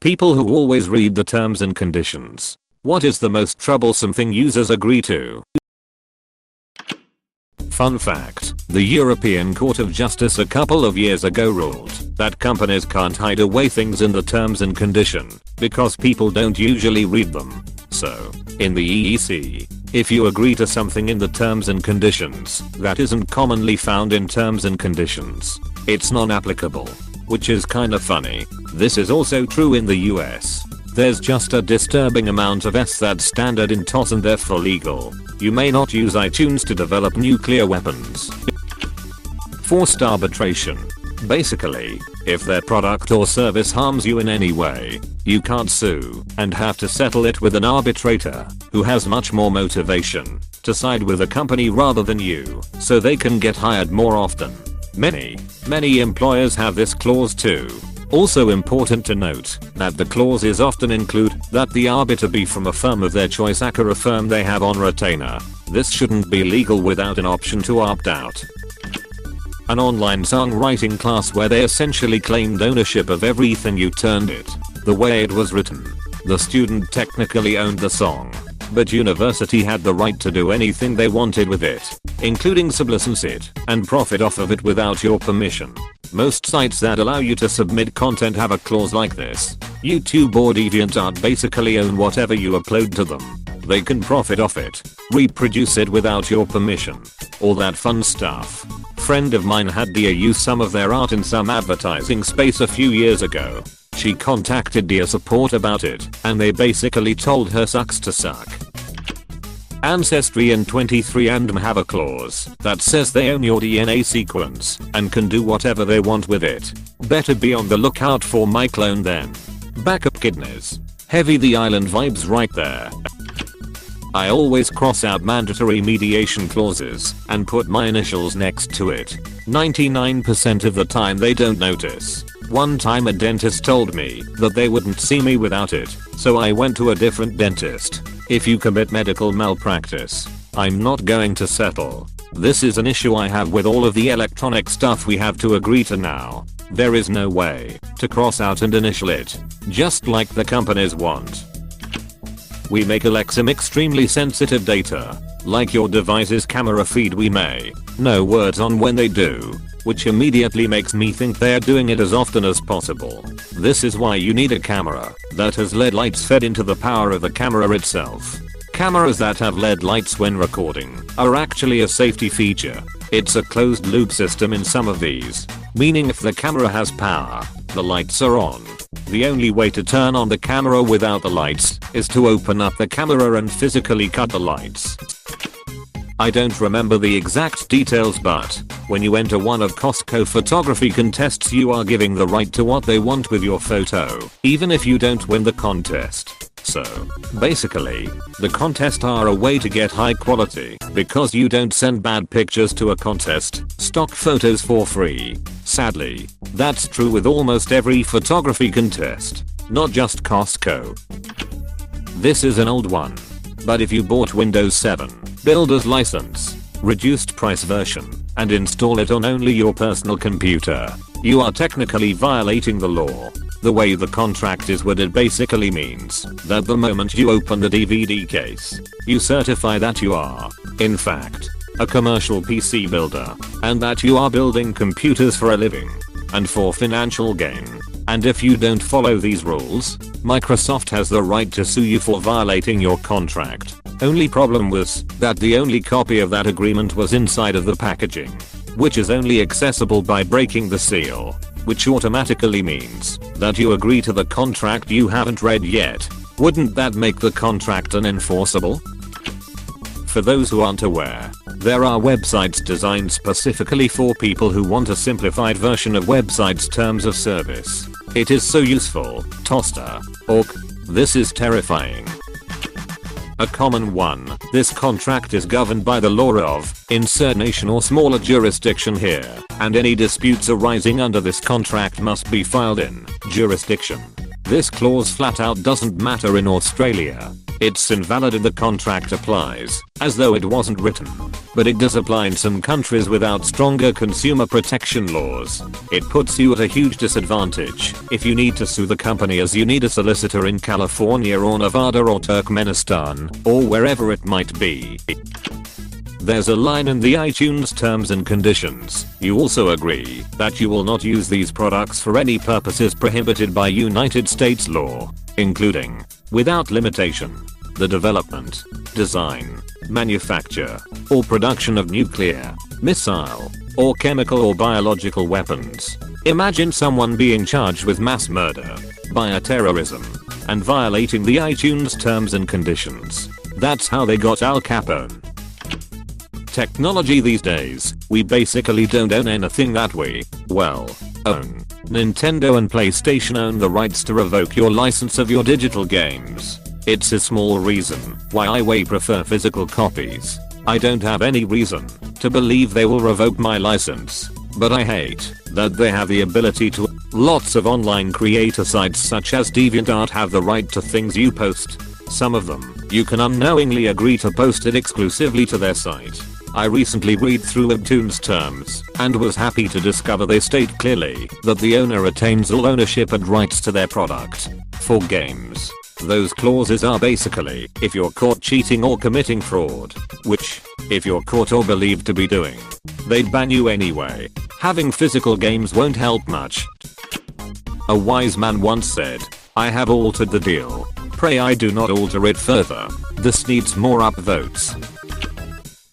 People who always read the terms and conditions. What is the most troublesome thing users agree to? Fun fact, the European Court of Justice a couple of years ago ruled that companies can't hide away things in the terms and condition because people don't usually read them. So, in the EEC, if you agree to something in the terms and conditions that isn't commonly found in terms and conditions, it's non-applicable. Which is kinda funny. This is also true in the US. There's just a disturbing amount of S that's standard in TOS and therefore legal. You may not use iTunes to develop nuclear weapons. Forced arbitration. Basically, if their product or service harms you in any way, you can't sue and have to settle it with an arbitrator who has much more motivation to side with a company rather than you so they can get hired more often. Many employers have this clause too. Also important to note that the clauses often include that the arbiter be from a firm of their choice or a firm they have on retainer. This shouldn't be legal without an option to opt out. An online songwriting class where they essentially claimed ownership of everything you turned it. The way it was written, the student technically owned the song, but university had the right to do anything they wanted with it, including sublicense it and profit off of it without your permission. Most sites that allow you to submit content have a clause like this. YouTube or DeviantArt basically own whatever you upload to them. They can profit off it, reproduce it without your permission, all that fun stuff. Friend of mine had Dia use some of their art in some advertising space a few years ago. She contacted Dia support about it, and they basically told her sucks to suck. Ancestry and 23andMe have a clause that says they own your DNA sequence and can do whatever they want with it. Better be on the lookout for my clone then. Backup kidneys. Heavy the island vibes right there. I always cross out mandatory mediation clauses and put my initials next to it. 99% of the time they don't notice. One time a dentist told me that they wouldn't see me without it, so I went to a different dentist. If you commit medical malpractice, I'm not going to settle. This is an issue I have with all of the electronic stuff we have to agree to now. There is no way to cross out and initial it, just like the companies want. We may collect some extremely sensitive data, like your device's camera feed. We may no words on when they do, which immediately makes me think they're doing it as often as possible. This is why you need a camera that has LED lights fed into the power of the camera itself. Cameras that have LED lights when recording are actually a safety feature. It's a closed loop system in some of these, meaning if the camera has power, the lights are on. The only way to turn on the camera without the lights is to open up the camera and physically cut the lights. I don't remember the exact details, but when you enter one of Costco photography contests, you are giving the right to what they want with your photo, even if you don't win the contest. So, basically, the contests are a way to get high quality because you don't send bad pictures to a contest, stock photos for free. Sadly, that's true with almost every photography contest, not just Costco. This is an old one, but if you bought Windows 7, Builder's License, reduced price version, and install it on only your personal computer, you are technically violating the law. The way the contract is worded basically means that the moment you open the DVD case, you certify that you are, in fact, a commercial PC builder, and that you are building computers for a living and for financial gain. And if you don't follow these rules, Microsoft has the right to sue you for violating your contract. Only problem was that the only copy of that agreement was inside of the packaging, which is only accessible by breaking the seal, which automatically means that you agree to the contract you haven't read yet. Wouldn't that make the contract unenforceable? For those who aren't aware, there are websites designed specifically for people who want a simplified version of websites' terms of service. It is so useful. Toaster. Orc. This is terrifying. A common one. This contract is governed by the law of insert nation or smaller jurisdiction here, and any disputes arising under this contract must be filed in jurisdiction. This clause flat out doesn't matter in Australia, It's invalid and the contract applies as though it wasn't written. But it does apply in some countries without stronger consumer protection laws. It puts you at a huge disadvantage if you need to sue the company, as you need a solicitor in California or Nevada or Turkmenistan or wherever it might be. There's a line in the iTunes terms and conditions. You also agree that you will not use these products for any purposes prohibited by United States law, including, without limitation, the development, design, manufacture, or production of nuclear, missile, or chemical or biological weapons. Imagine someone being charged with mass murder, bioterrorism, and violating the iTunes terms and conditions. That's how they got Al Capone. Technology these days, we basically don't own anything that we, well, own. Nintendo and PlayStation own the rights to revoke your license of your digital games. It's a small reason why I way prefer physical copies. I don't have any reason to believe they will revoke my license, but I hate that they have the ability to. Lots of online creator sites such as DeviantArt have the right to things you post. Some of them, you can unknowingly agree to post it exclusively to their site. I recently read through Webtoon's terms and was happy to discover they state clearly that the owner retains all ownership and rights to their product. For games, those clauses are basically if you're caught cheating or committing fraud, which, if you're caught or believed to be doing, they'd ban you anyway. Having physical games won't help much. A wise man once said, "I have altered the deal. Pray I do not alter it further. This needs more upvotes."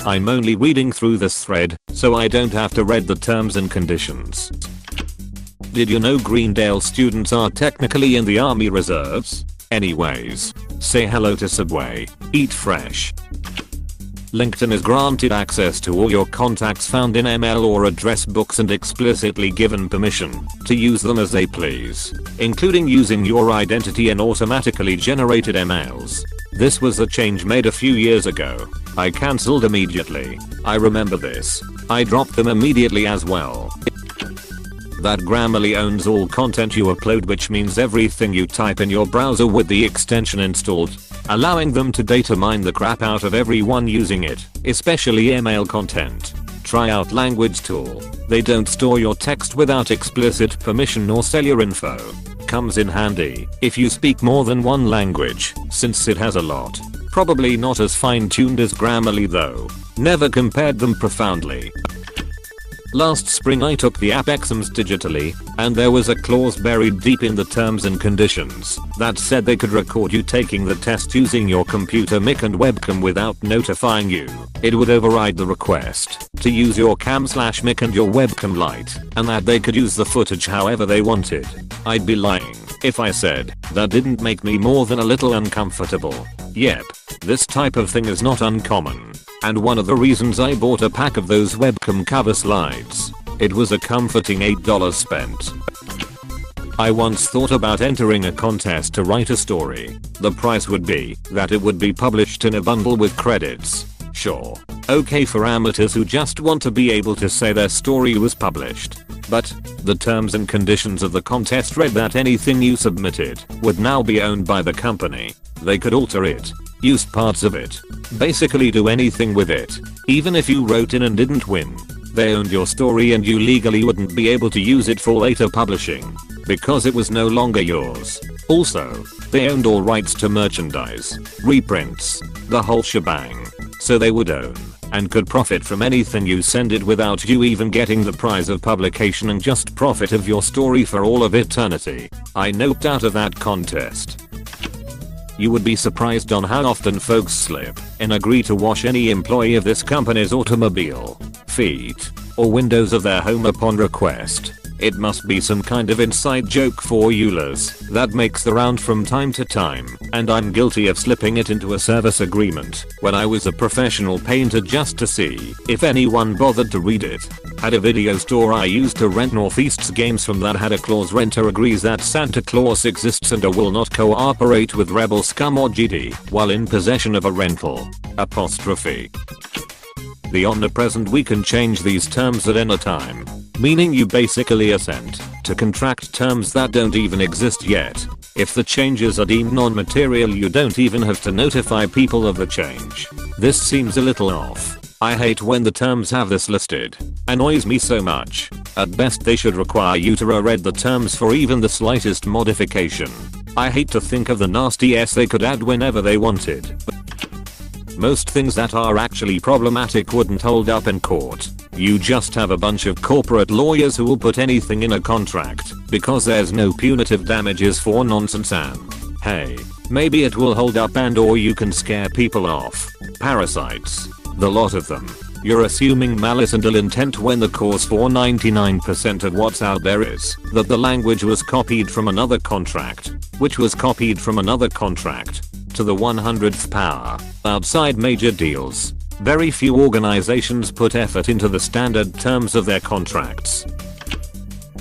I'm only reading through this thread, so I don't have to read the terms and conditions. Did you know Greendale students are technically in the Army Reserves? Anyways, say hello to Subway, eat fresh. LinkedIn is granted access to all your contacts found in ML or address books and explicitly given permission to use them as they please, including using your identity in automatically generated emails. This was a change made a few years ago. I cancelled immediately. I remember this. I dropped them immediately as well. That Grammarly owns all content you upload, which means everything you type in your browser with the extension installed, allowing them to data mine the crap out of everyone using it, especially email content. Try out Language Tool. They don't store your text without explicit permission or sell your info. Comes in handy if you speak more than one language, since it has a lot. Probably not as fine-tuned as Grammarly though. Never compared them profoundly. Last spring I took the app exams digitally, and there was a clause buried deep in the terms and conditions that said they could record you taking the test using your computer mic and webcam without notifying you. It would override the request to use your cam/mic and your webcam light, and that they could use the footage however they wanted. I'd be lying if I said that didn't make me more than a little uncomfortable. Yep, this type of thing is not uncommon, and one of the reasons I bought a pack of those webcam cover slides. It was a comforting $8 spent. I once thought about entering a contest to write a story. The price would be that it would be published in a bundle with credits. Sure, okay for amateurs who just want to be able to say their story was published. But the terms and conditions of the contest read that anything you submitted would now be owned by the company. They could alter it, use parts of it, basically do anything with it. Even if you wrote in and didn't win, they owned your story and you legally wouldn't be able to use it for later publishing, because it was no longer yours. Also, they owned all rights to merchandise, reprints, the whole shebang. So they would own and could profit from anything you send it without you even getting the prize of publication, and just profit of your story for all of eternity. I noped out of that contest. You would be surprised on how often folks slip and agree to wash any employee of this company's automobile, feet, or windows of their home upon request. It must be some kind of inside joke for Eulers that makes the round from time to time, and I'm guilty of slipping it into a service agreement when I was a professional painter just to see if anyone bothered to read it. Had a video store I used to rent Northeast's games from that had a clause: renter agrees that Santa Claus exists and will not cooperate with rebel scum or GD while in possession of a rental. The omnipresent we can change these terms at any time, meaning you basically assent to contract terms that don't even exist yet. If the changes are deemed non-material, you don't even have to notify people of the change. This seems a little off. I hate when the terms have this listed. Annoys me so much. At best they should require you to reread the terms for even the slightest modification. I hate to think of the nasty s they could add whenever they wanted. Most things that are actually problematic wouldn't hold up in court. You just have a bunch of corporate lawyers who will put anything in a contract because there's no punitive damages for nonsense, and hey, maybe it will hold up and or you can scare people off. Parasites. The lot of them. You're assuming malice and ill intent when the cause for 99% of what's out there is that the language was copied from another contract, which was copied from another contract, to the 100th power. Outside major deals, very few organizations put effort into the standard terms of their contracts.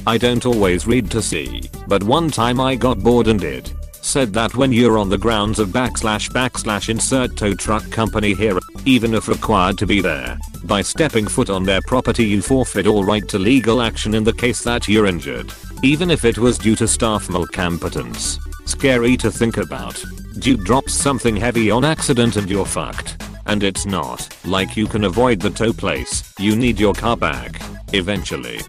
I don't always read to see, but one time I got bored and did. Said that when you're on the grounds of / insert tow truck company here, even if required to be there, by stepping foot on their property you forfeit all right to legal action in the case that you're injured, even if it was due to staff malcompetence. Scary to think about. Dude drops something heavy on accident and you're fucked. And it's not like you can avoid the tow place. You need your car back eventually.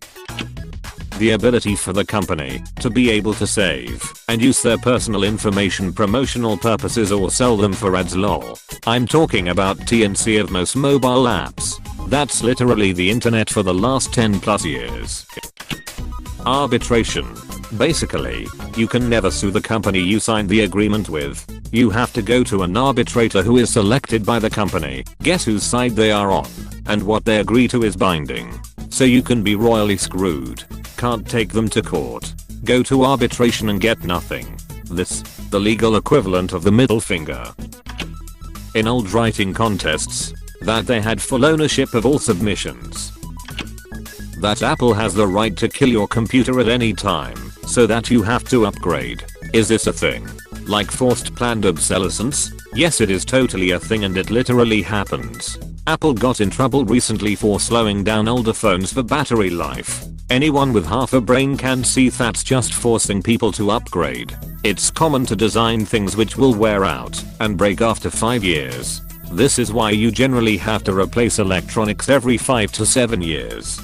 The ability for the company to be able to save and use their personal information promotional purposes or sell them for ads, lol. I'm talking about TNC of most mobile apps. That's literally the internet for the last 10 plus years. Arbitration. Basically, you can never sue the company you signed the agreement with. You have to go to an arbitrator who is selected by the company, guess whose side they are on, and what they agree to is binding. So you can be royally screwed. Can't take them to court. Go to arbitration and get nothing. This, the legal equivalent of the middle finger. In old writing contests, that they had full ownership of all submissions. That Apple has the right to kill your computer at any time, so that you have to upgrade. Is this a thing? Like forced planned obsolescence? Yes, it is totally a thing and it literally happens. Apple got in trouble recently for slowing down older phones for battery life. Anyone with half a brain can see that's just forcing people to upgrade. It's common to design things which will wear out and break after 5 years. This is why you generally have to replace electronics every 5 to 7 years.